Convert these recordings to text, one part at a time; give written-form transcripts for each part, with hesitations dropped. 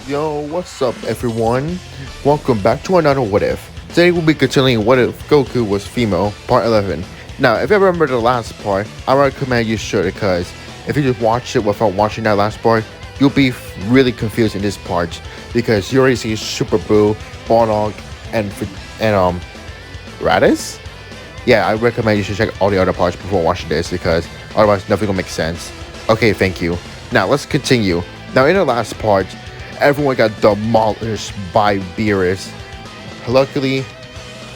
Yo, what's up everyone? Welcome back to another What If. Today we'll be continuing What If Goku Was Female, Part 11. Now, if you remember the last part, I recommend you should because if you just watch it without watching that last part, you'll be really confused in this part because you already see Super Boo, Bardock, and Raditz? Yeah, I recommend you should check all the other parts before watching this because otherwise nothing will make sense. Okay, thank you. Now let's continue. Now in the last part, everyone got demolished by Beerus. Luckily,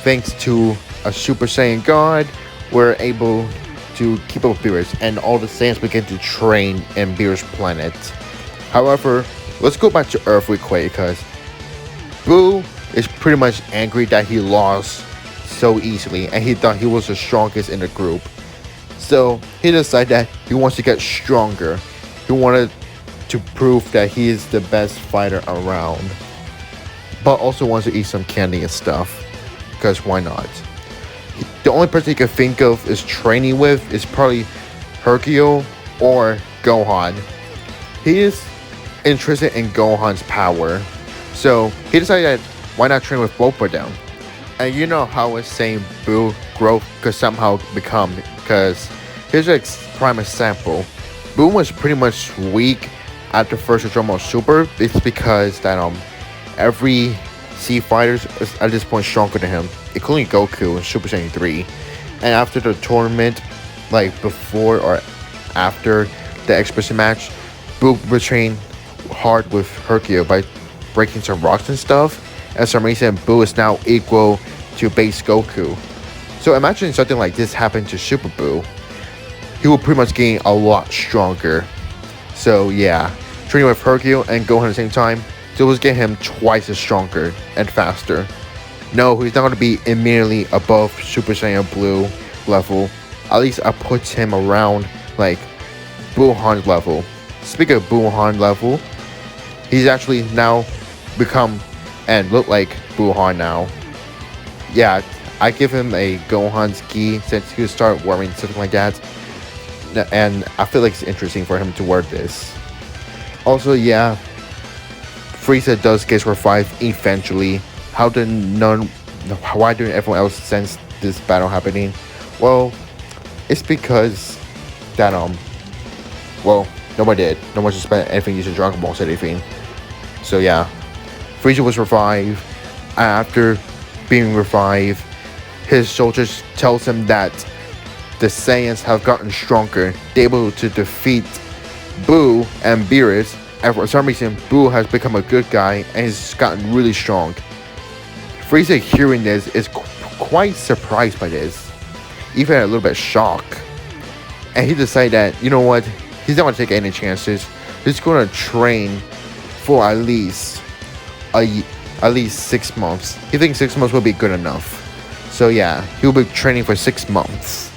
thanks to a Super Saiyan God, we're able to keep up with Beerus, and all the Saiyans begin to train in Beerus' planet. However, let's go back to Earth real quick because Boo is pretty much angry that he lost so easily, and he thought he was the strongest in the group. So he decided that he wants to get stronger. He wanted to prove that he is the best fighter around, but also wants to eat some candy and stuff, because why not? The only person he can think of is training with is probably Hercule or Gohan. He is interested in Gohan's power, so he decided that why not train with both of them. And you know how it's saying Boo growth could somehow become, because here's a prime example. Boo was pretty much weak at the first Dragon Super. It's because that every C fighters is at this point stronger than him, including Goku in Super Saiyan 3. And after the tournament, like before or after the exhibition match, Boo was trained hard with Hercule by breaking some rocks and stuff. And for some reason, Boo is now equal to base Goku. So imagine something like this happened to Super Boo. He will pretty much gain a lot stronger. So yeah, training with Hercule and Gohan at the same time, so it was get him twice as stronger and faster. No, he's not going to be immediately above Super Saiyan Blue level. At least I put him around like Buhan's level. Speaking of Buhan level, he's actually now become and look like Buhan now. Yeah, I give him a Gohan's gi since he would start wearing something like that. And I feel like it's interesting for him to wear this. Also, yeah, Frieza does get revived eventually. Why didn't everyone else sense this battle happening? Well, it's because that nobody did. No one suspected anything using Dragon Balls or anything. So yeah, Frieza was revived. After being revived, his soldiers tells him that the Saiyans have gotten stronger. They're able to defeat Boo and Beerus, and for some reason, Boo has become a good guy and he's gotten really strong. Frieza hearing this is quite surprised by this, even a little bit shocked. And he decided that, you know what, he's not going to take any chances. He's going to train for at least 6 months. He thinks 6 months will be good enough. So yeah, he'll be training for 6 months.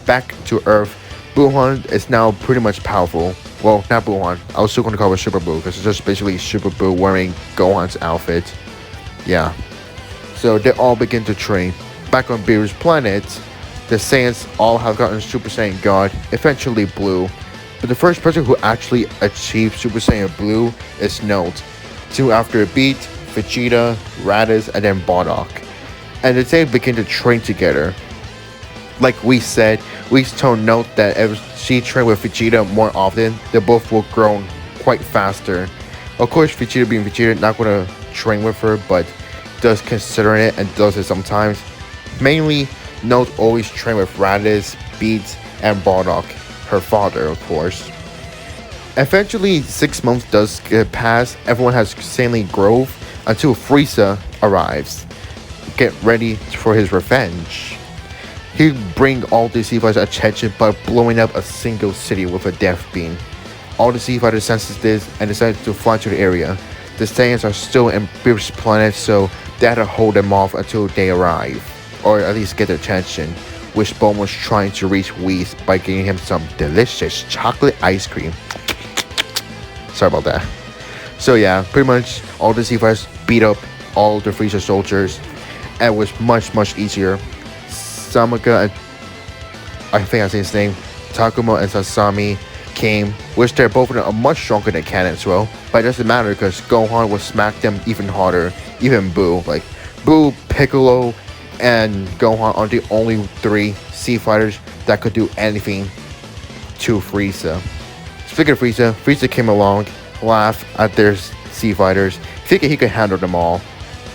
Back to Earth, Buhan is now pretty much powerful. Well, not Buhan. I was still going to call it Super Boo because it's just basically Super Boo wearing Gohan's outfit. Yeah. So they all begin to train. Back on Beerus' planet, the Saiyans all have gotten Super Saiyan God, eventually Blue. But the first person who actually achieved Super Saiyan Blue is Note. So after beat Vegeta, Raditz, and then Bardock. And the Saiyans begin to train together. Like we said, we told Note that if she trained with Vegeta more often, they both will grow quite faster. Of course, Vegeta being Vegeta, not going to train with her, but does consider it and does it sometimes. Mainly, Note always train with Raditz, Beat, and Bardock, her father, of course. Eventually, 6 months does get past. Everyone has insanely growth until Frieza arrives. Get ready for his revenge. He bring all the Sea Fighters attention by blowing up a single city with a death beam. All the Sea Fighters senses this and decide to fly to the area. The Saiyans are still in Beerus' planet, so they had to hold them off until they arrive, or at least get their attention. Wishbone was trying to reach Whis by giving him some delicious chocolate ice cream. Sorry about that. So yeah, pretty much all the Sea Fighters beat up all the Frieza soldiers, and it was much easier. Samaka and I think I say his name, Takuma and Sasami came, which they're both are much stronger than Ken as well. But it doesn't matter because Gohan will smack them even harder. Even Boo. Like, Boo, Piccolo, and Gohan are the only 3 C fighters that could do anything to Frieza. Speaking of Frieza, Frieza came along, laughed at their C fighters, thinking he could handle them all.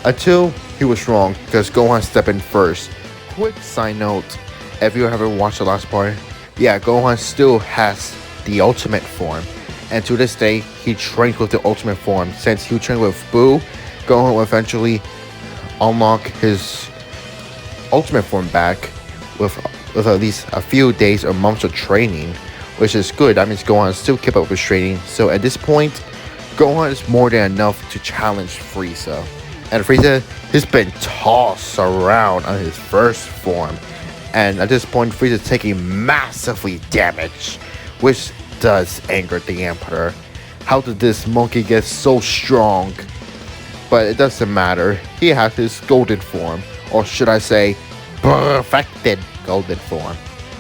Until he was wrong, because Gohan stepped in first. Quick side note, if you haven't watched the last part, yeah, Gohan still has the ultimate form. And to this day, he trains with the ultimate form. Since he trained with Boo, Gohan will eventually unlock his ultimate form back with at least a few days or months of training, which is good. That means Gohan still keep up with training. So at this point, Gohan is more than enough to challenge Frieza. And Frieza has been tossed around on his first form. And at this point, Frieza is taking massively damage, which does anger the Emperor. How did this monkey get so strong? But it doesn't matter. He has his golden form. Or should I say, perfected golden form.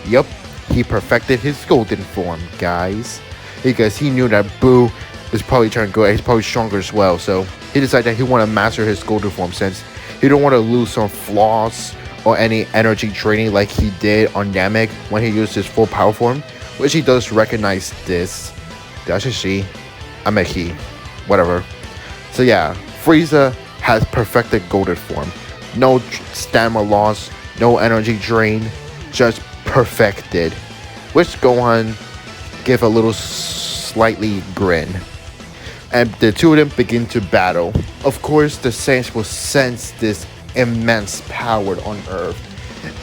Yup, he perfected his golden form, guys. Because he knew that Boo is probably trying to go, he's probably stronger as well. So he decided that he want to master his golden form since he don't want to lose some flaws or any energy training like he did on Namek when he used his full power form, which he does recognize this. That's a she. I'm a he. Whatever. So yeah, Frieza has perfected golden form. No stamina loss, no energy drain, just perfected. Which Gohan give a little slightly grin. And the two of them begin to battle. Of course, the Saiyans will sense this immense power on Earth,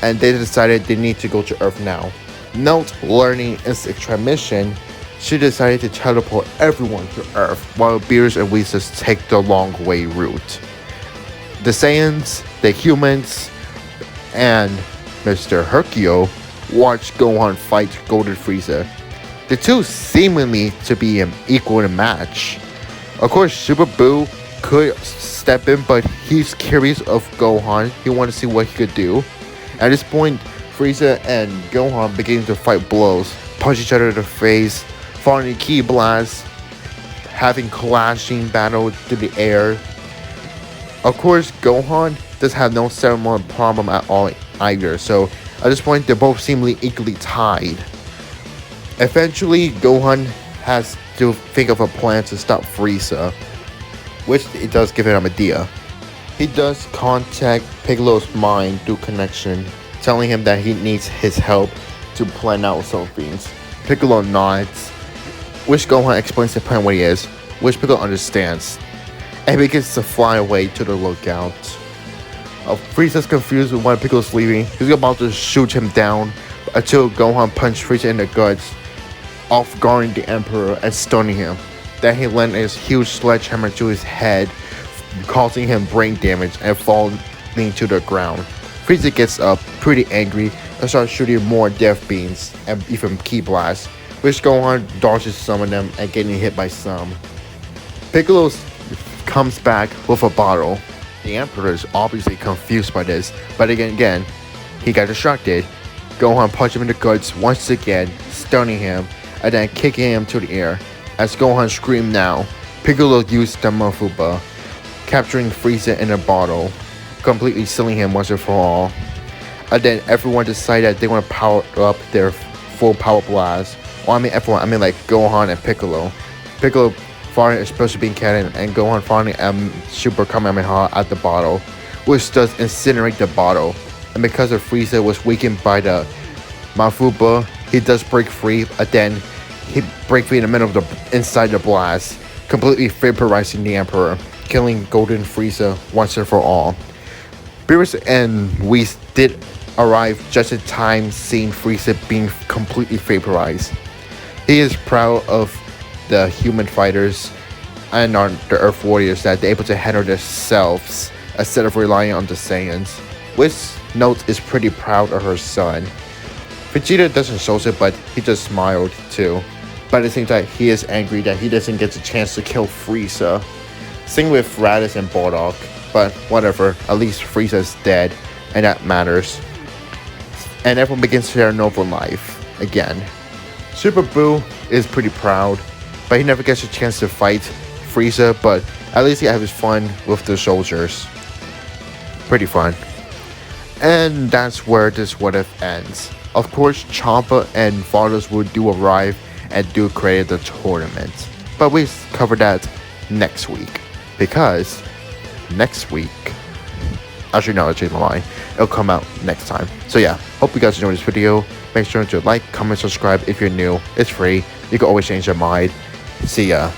and they decided they need to go to Earth now. Not learning its mission, she decided to teleport everyone to Earth, while Beerus and Whis take the long way route. The Saiyans, the humans, and Mr. Hercule watch Gohan fight Golden Frieza. The two seemingly to be an equal in match. Of course, Super Boo could step in, but he's curious of Gohan. He wanted to see what he could do. At this point, Frieza and Gohan begin to fight blows, punch each other in the face, firing key blasts, having clashing battle through the air. Of course, Gohan does have no ceremonial problem at all either, so at this point, they're both seemingly equally tied. Eventually, Gohan has to think of a plan to stop Frieza, which it does give him an idea. He does contact Piccolo's mind through connection, telling him that he needs his help to plan out some things. Piccolo nods, which Gohan explains the plan what he is, which Piccolo understands, and begins to fly away to the lookout. Frieza's confused with why Piccolo's leaving. He's about to shoot him down until Gohan punched Frieza in the guts, off guarding the Emperor and stunning him. Then he landed his huge sledgehammer to his head, causing him brain damage and falling to the ground. Frieza gets up, pretty angry, and starts shooting more death beams and even ki blasts, which Gohan dodges some of them and getting hit by some. Piccolo comes back with a bottle. The Emperor is obviously confused by this, but again, he got distracted. Gohan punched him in the guts once again, stunning him, and then kicking him to the air. As Gohan screamed now, Piccolo used the Mafuba, capturing Frieza in a bottle, completely sealing him once and for all. And then everyone decided they want to power up their full power blast. Well, I mean everyone, I mean like Gohan and Piccolo. Piccolo firing a special beam cannon and Gohan firing a super Kamehameha at the bottle, which does incinerate the bottle. And because of Frieza was weakened by the Mafuba, he does break free, but then he breaks free in the middle of the inside the blast, completely vaporizing the Emperor, killing Golden Frieza once and for all. Beerus and Whis did arrive just in time, seeing Frieza being completely vaporized. He is proud of the human fighters and the Earth Warriors that they're able to handle themselves instead of relying on the Saiyans. Whis notes is pretty proud of her son. Vegeta doesn't show it, but he just smiled too. But at the same time, he is angry that he doesn't get the chance to kill Frieza. Same with Raditz and Bardock, but whatever, at least Frieza is dead, and that matters. And everyone begins their noble life again. Super Boo is pretty proud, but he never gets a chance to fight Frieza, but at least he has his fun with the soldiers. Pretty fun. And that's where this what if ends. Of course, Champa and Fathers will do arrive and do create the tournament. But we cover that next week. Because next week, actually no, I changed my mind. It'll come out next time. So yeah, hope you guys enjoyed this video. Make sure to like, comment, subscribe if you're new. It's free. You can always change your mind. See ya.